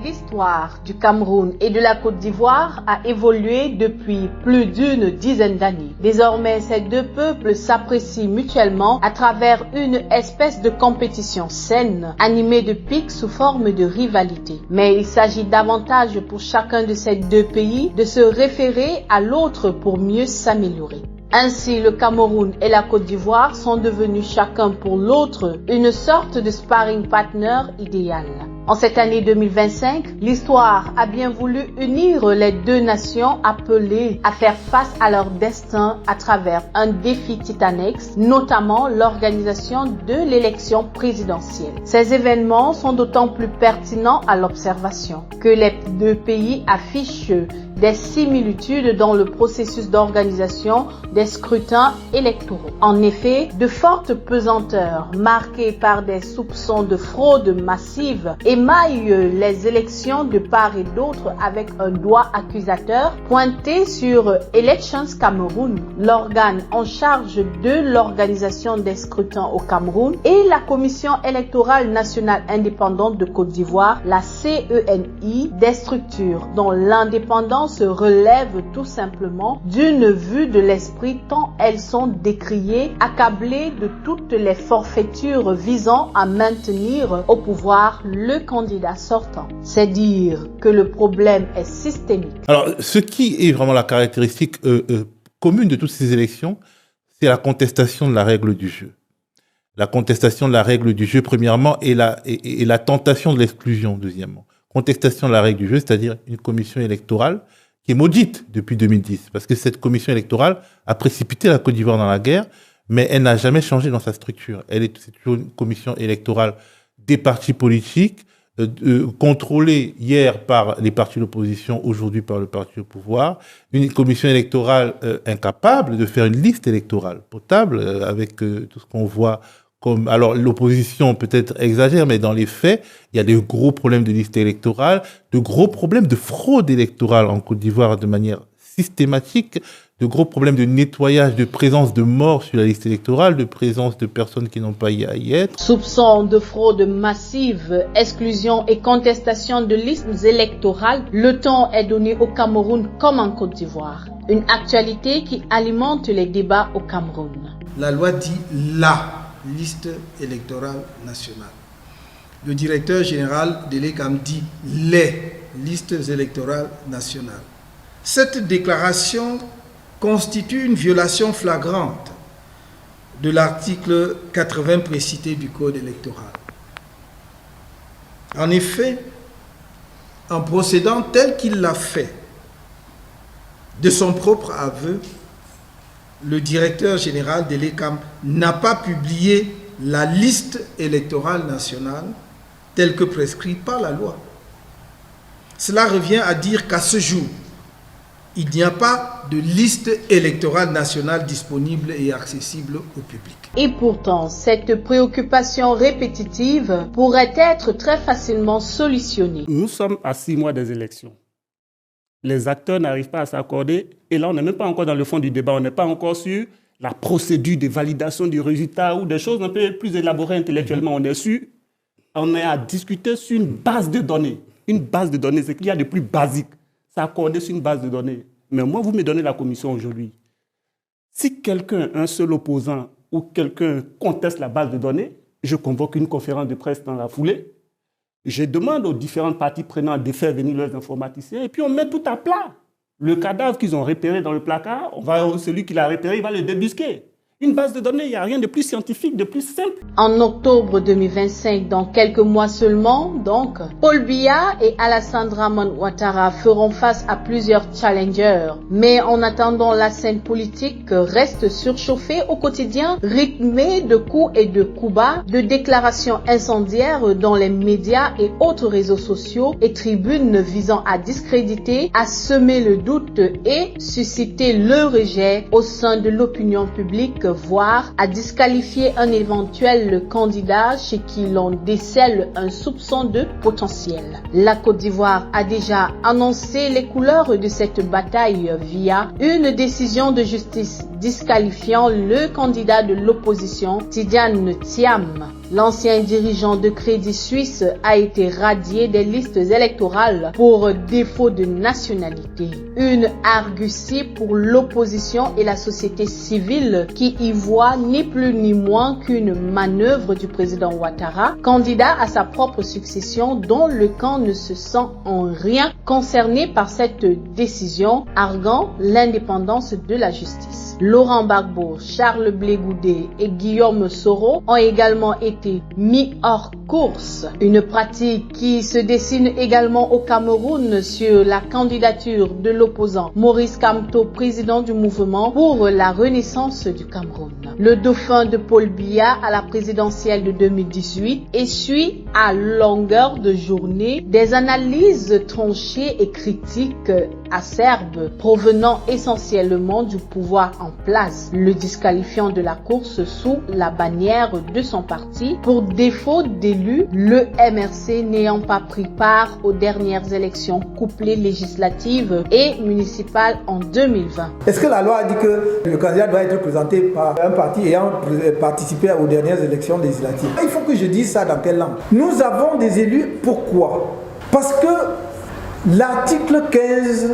L'histoire du Cameroun et de la Côte d'Ivoire a évolué depuis plus d'une dizaine d'années. Désormais, ces deux peuples s'apprécient mutuellement à travers une espèce de compétition saine, animée de pics sous forme de rivalité. Mais il s'agit davantage pour chacun de ces deux pays de se référer à l'autre pour mieux s'améliorer. Ainsi, le Cameroun et la Côte d'Ivoire sont devenus chacun pour l'autre une sorte de sparring partner idéal. En cette année 2025, l'histoire a bien voulu unir les deux nations appelées à faire face à leur destin à travers un défi titanesque, notamment l'organisation de l'élection présidentielle. Ces événements sont d'autant plus pertinents à l'observation que les deux pays affichent des similitudes dans le processus d'organisation des scrutins électoraux. En effet, de fortes pesanteurs marquées par des soupçons de fraude massive émaillent les élections de part et d'autre avec un doigt accusateur pointé sur Elections Cameroun, l'organe en charge de l'organisation des scrutins au Cameroun, et la Commission électorale nationale indépendante de Côte d'Ivoire, la CENI, des structures dont l'indépendance se relève tout simplement d'une vue de l'esprit tant elles sont décriées, accablées de toutes les forfaitures visant à maintenir au pouvoir le candidat sortant. C'est dire que le problème est systémique. Alors, ce qui est vraiment la caractéristique commune de toutes ces élections, c'est la contestation de la règle du jeu. La contestation de la règle du jeu, premièrement, et la tentation de l'exclusion, deuxièmement. Contestation de la règle du jeu, c'est-à-dire une commission électorale qui est maudite depuis 2010, parce que cette commission électorale a précipité la Côte d'Ivoire dans la guerre, mais elle n'a jamais changé dans sa structure. C'est toujours une commission électorale des partis politiques, contrôlée hier par les partis de l'opposition, aujourd'hui par le parti au pouvoir, une commission électorale incapable de faire une liste électorale potable, avec tout ce qu'on voit comme, alors l'opposition peut-être exagère, mais dans les faits, il y a des gros problèmes de liste électorale, de gros problèmes de fraude électorale en Côte d'Ivoire de manière systématique, de gros problèmes de nettoyage, de présence de morts sur la liste électorale, de présence de personnes qui n'ont pas y à y être. Soupçons de fraude massive, exclusion et contestation de listes électorales, le ton est donné au Cameroun comme en Côte d'Ivoire. Une actualité qui alimente les débats au Cameroun. La loi dit la liste électorale nationale. Le directeur général de l'ECAM dit les listes électorales nationales. Cette déclaration constitue une violation flagrante de l'article 80 précité du Code électoral. En effet, en procédant tel qu'il l'a fait, de son propre aveu, le directeur général de l'ECAM n'a pas publié la liste électorale nationale telle que prescrite par la loi. Cela revient à dire qu'à ce jour, il n'y a pas de liste électorale nationale disponible et accessible au public. Et pourtant, cette préoccupation répétitive pourrait être très facilement solutionnée. Nous sommes à 6 mois des élections. Les acteurs n'arrivent pas à s'accorder. Et là, on n'est même pas encore dans le fond du débat. On n'est pas encore sur la procédure de validation du résultat ou des choses un peu plus élaborées intellectuellement. On est à discuter sur une base de données. Une base de données, c'est qu'il y a de plus basique. S'accorder sur une base de données. Mais moi, vous me donnez la commission aujourd'hui. Si quelqu'un, un seul opposant ou quelqu'un conteste la base de données, je convoque une conférence de presse dans la foulée. Je demande aux différentes parties prenantes de faire venir leurs informaticiens et puis on met tout à plat. Le cadavre qu'ils ont repéré dans le placard, celui qui l'a repéré, il va le débusquer. Une base de données, il n'y a rien de plus scientifique, de plus simple. En octobre 2025, dans quelques mois seulement, donc, Paul Biya et Alassane Dramane Ouattara feront face à plusieurs challengers. Mais en attendant, la scène politique reste surchauffée au quotidien, rythmée de coups et de coups bas, de déclarations incendiaires dans les médias et autres réseaux sociaux et tribunes visant à discréditer, à semer le doute et susciter le rejet au sein de l'opinion publique, voire à disqualifier un éventuel candidat chez qui l'on décèle un soupçon de potentiel. La Côte d'Ivoire a déjà annoncé les couleurs de cette bataille via une décision de justice disqualifiant le candidat de l'opposition, Tidiane Thiam. L'ancien dirigeant de Crédit Suisse a été radié des listes électorales pour défaut de nationalité. Une argutie pour l'opposition et la société civile qui y voit ni plus ni moins qu'une manœuvre du président Ouattara, candidat à sa propre succession dont le camp ne se sent en rien concerné par cette décision, arguant l'indépendance de la justice. Laurent Gbagbo, Charles Blé Goudé et Guillaume Soro ont également été mis hors course. Une pratique qui se dessine également au Cameroun sur la candidature de l'opposant Maurice Kamto, président du mouvement pour la renaissance du Cameroun. Le dauphin de Paul Biya à la présidentielle de 2018 essuie à longueur de journée des analyses tranchées et critiques acerbes provenant essentiellement du pouvoir en place, le disqualifiant de la course sous la bannière de son parti pour défaut d'élu, le MRC n'ayant pas pris part aux dernières élections couplées législatives et municipales en 2020. Est-ce que la loi a dit que le candidat doit être présenté par un parti ayant participé aux dernières élections législatives? Il faut que je dise ça dans quelle langue? Nous avons des élus, pourquoi? Parce que l'article 15,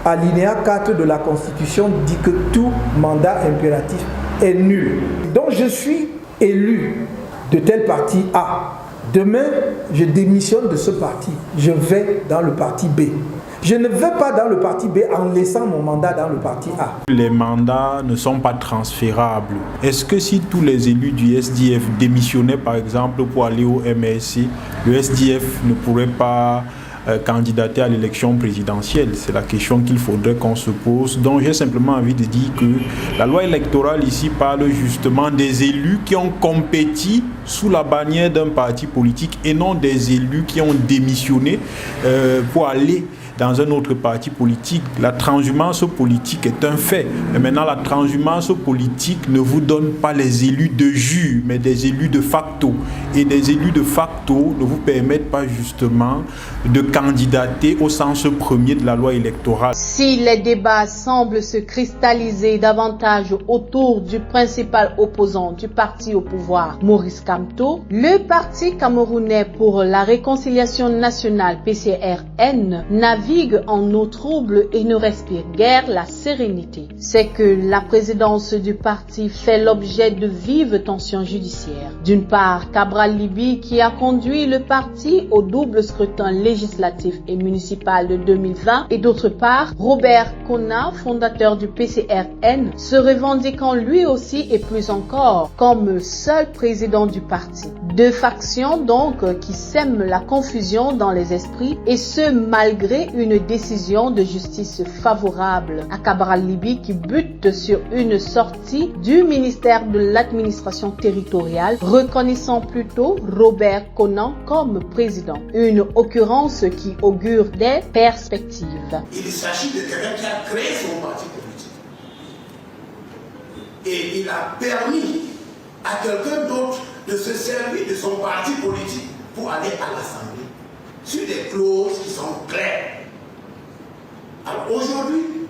alinéa 4 de la Constitution dit que tout mandat impératif est nul. Donc je suis élu de tel parti A. Demain, je démissionne de ce parti. Je vais dans le parti B. Je ne vais pas dans le parti B en laissant mon mandat dans le parti A. Les mandats ne sont pas transférables. Est-ce que si tous les élus du SDF démissionnaient par exemple pour aller au MRC, le SDF ne pourrait pas candidater à l'élection présidentielle? C'est la question qu'il faudrait qu'on se pose. Donc j'ai simplement envie de dire que la loi électorale ici parle justement des élus qui ont compéti sous la bannière d'un parti politique et non des élus qui ont démissionné pour aller dans un autre parti politique. La transhumance politique est un fait. Mais maintenant, la transhumance politique ne vous donne pas les élus de jure, mais des élus de facto. Et des élus de facto ne vous permettent pas justement de candidater au sens premier de la loi électorale. Si les débats semblent se cristalliser davantage autour du principal opposant du parti au pouvoir, Maurice Kamto, le Parti camerounais pour la réconciliation nationale, PCRN, navigue en eau trouble et ne respire guère la sérénité. C'est que la présidence du parti fait l'objet de vives tensions judiciaires. D'une part, Cabral Libby, qui a conduit le parti au double scrutin législatif et municipal de 2020, et d'autre part, Robert Kona, fondateur du PCRN, se revendiquant lui aussi et plus encore comme seul président du parti. Deux factions donc qui sèment la confusion dans les esprits, et ce malgré une décision de justice favorable à Cabral Libby qui bute sur une sortie du ministère de l'administration territoriale reconnaissant plutôt Robert Kona comme président. Une occurrence qui augure des perspectives. Il s'agit de quelqu'un qui a créé son parti politique. Et il a permis à quelqu'un d'autre de se servir de son parti politique pour aller à l'Assemblée sur des clauses qui sont claires. Alors aujourd'hui,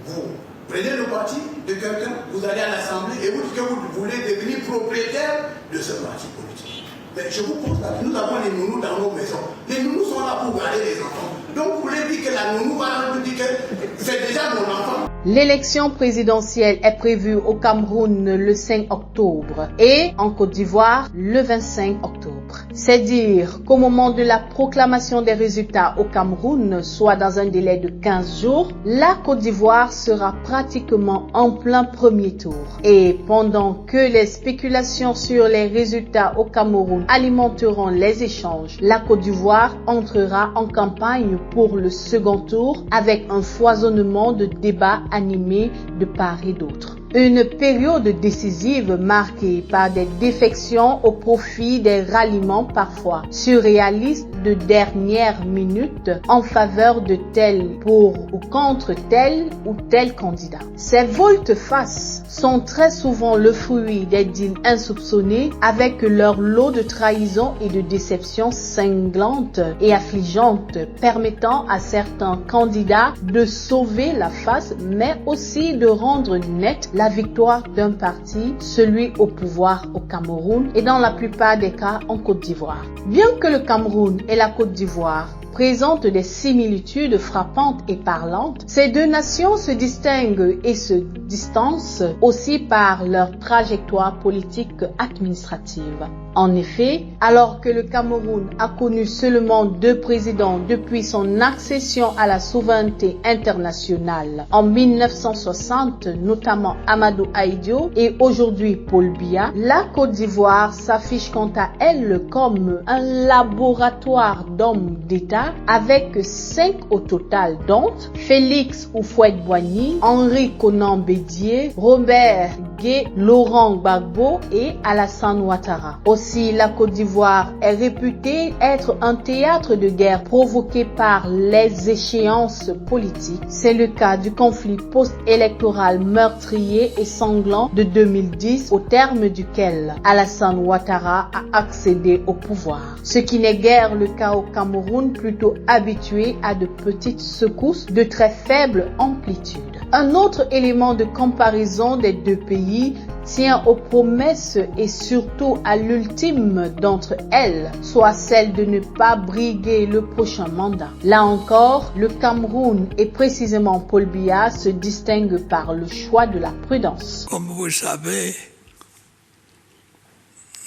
vous prenez le parti de quelqu'un, vous allez à l'Assemblée et vous dites que vous voulez devenir propriétaire de ce parti politique. Mais je vous pose là, nous avons les nounous dans nos maisons. Les nounous sont là pour garder les enfants. Donc vous voulez dire que la nounou va nous dire que c'est déjà mon enfant. L'élection présidentielle est prévue au Cameroun le 5 octobre et en Côte d'Ivoire le 25 octobre. C'est dire qu'au moment de la proclamation des résultats au Cameroun, soit dans un délai de 15 jours, la Côte d'Ivoire sera pratiquement en plein premier tour. Et pendant que les spéculations sur les résultats au Cameroun alimenteront les échanges, la Côte d'Ivoire entrera en campagne pour le second tour avec un foisonnement de débats animés de part et d'autre. Une période décisive marquée par des défections au profit des ralliements parfois surréalistes de dernière minute en faveur de tel pour ou contre tel ou tel candidat. Ces volte-face sont très souvent le fruit des deals insoupçonnés avec leur lot de trahison et de déceptions cinglantes et affligeantes permettant à certains candidats de sauver la face mais aussi de rendre nette la la victoire d'un parti, celui au pouvoir au Cameroun et dans la plupart des cas en Côte d'Ivoire. Bien que le Cameroun et la Côte d'Ivoire présentent des similitudes frappantes et parlantes, ces deux nations se distinguent et se distancent aussi par leur trajectoire politique administrative. En effet, alors que le Cameroun a connu seulement 2 présidents depuis son accession à la souveraineté internationale en 1960, notamment Amadou Ahidjo et aujourd'hui Paul Biya, la Côte d'Ivoire s'affiche quant à elle comme un laboratoire d'hommes d'État avec 5 au total, dont Félix Houphouët-Boigny, Henri Konan Bédié, Robert Gué, Laurent Gbagbo et Alassane Ouattara. Aussi, la Côte d'Ivoire est réputée être un théâtre de guerre provoqué par les échéances politiques. C'est le cas du conflit post-électoral meurtrier et sanglant de 2010, au terme duquel Alassane Ouattara a accédé au pouvoir. Ce qui n'est guère le cas au Cameroun, plutôt habitué à de petites secousses de très faible amplitude. Un autre élément de comparaison des deux pays tient aux promesses et surtout à l'ultime d'entre elles, soit celle de ne pas briguer le prochain mandat. Là encore, le Cameroun et précisément Paul Biya se distinguent par le choix de la prudence. Comme vous savez,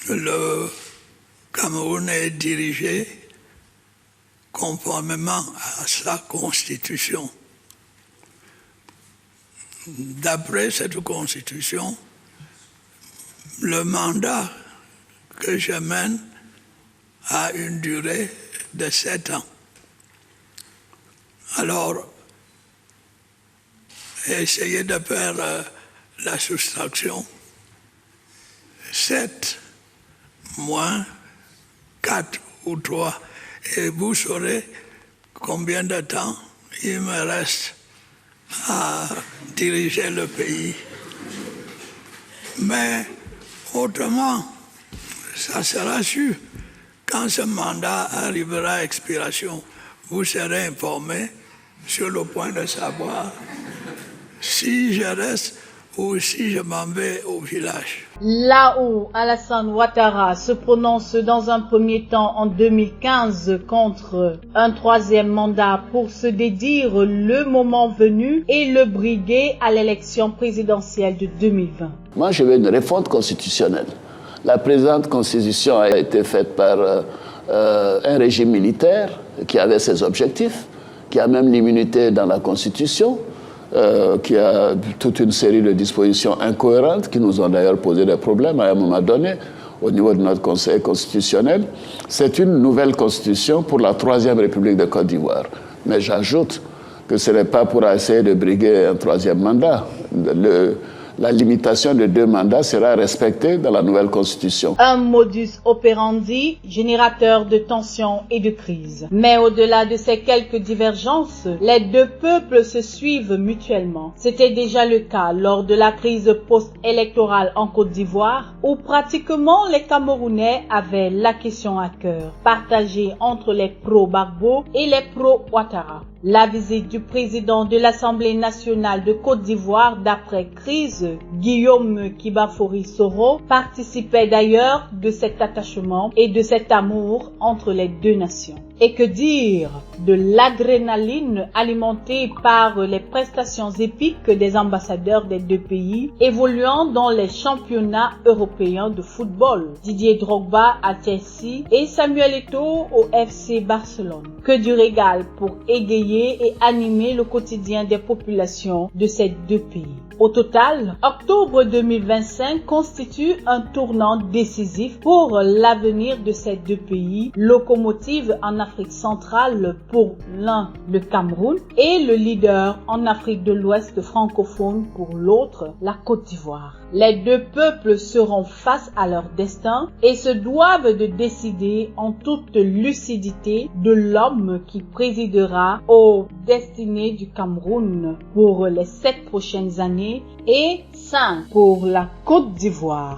le Cameroun est dirigé conformément à sa constitution. D'après cette constitution, le mandat que je mène a une durée de 7 ans. Alors, essayez de faire la soustraction. 7 moins 4 ou 3, et vous saurez combien de temps il me reste à diriger le pays. Mais autrement, ça sera sûr. Quand ce mandat arrivera à expiration, vous serez informés sur le point de savoir si je reste ou si je m'en vais au village. Là où Alassane Ouattara se prononce dans un premier temps en 2015 contre un 3e mandat pour se dédire le moment venu et le briguer à l'élection présidentielle de 2020. Moi, je veux une refonte constitutionnelle. La présente constitution a été faite par un régime militaire qui avait ses objectifs, qui a même l'immunité dans la constitution, qui a toute une série de dispositions incohérentes qui nous ont d'ailleurs posé des problèmes à un moment donné au niveau de notre Conseil constitutionnel. C'est une nouvelle constitution pour la 3e République de Côte d'Ivoire. Mais j'ajoute que ce n'est pas pour essayer de briguer un 3e mandat. La limitation de 2 mandats sera respectée dans la nouvelle constitution. Un modus operandi générateur de tensions et de crises. Mais au-delà de ces quelques divergences, les deux peuples se suivent mutuellement. C'était déjà le cas lors de la crise post-électorale en Côte d'Ivoire, où pratiquement les Camerounais avaient la question à cœur, partagée entre les pro-Gbagbo et les pro-Ouattara. La visite du président de l'Assemblée nationale de Côte d'Ivoire d'après-crise, Guillaume Kibafori Soro, participait d'ailleurs de cet attachement et de cet amour entre les deux nations. Et que dire de l'adrénaline alimentée par les prestations épiques des ambassadeurs des deux pays évoluant dans les championnats européens de football, Didier Drogba à Chelsea et Samuel Eto'o au FC Barcelone. Que du régal pour égayer et animer le quotidien des populations de ces deux pays. Au total, octobre 2025 constitue un tournant décisif pour l'avenir de ces deux pays, locomotive en Afrique centrale pour l'un, le Cameroun, et le leader en Afrique de l'Ouest francophone pour l'autre, la Côte d'Ivoire. Les deux peuples seront face à leur destin et se doivent de décider en toute lucidité de l'homme qui présidera aux destinées du Cameroun pour les 7 prochaines années et 5 pour la Côte d'Ivoire.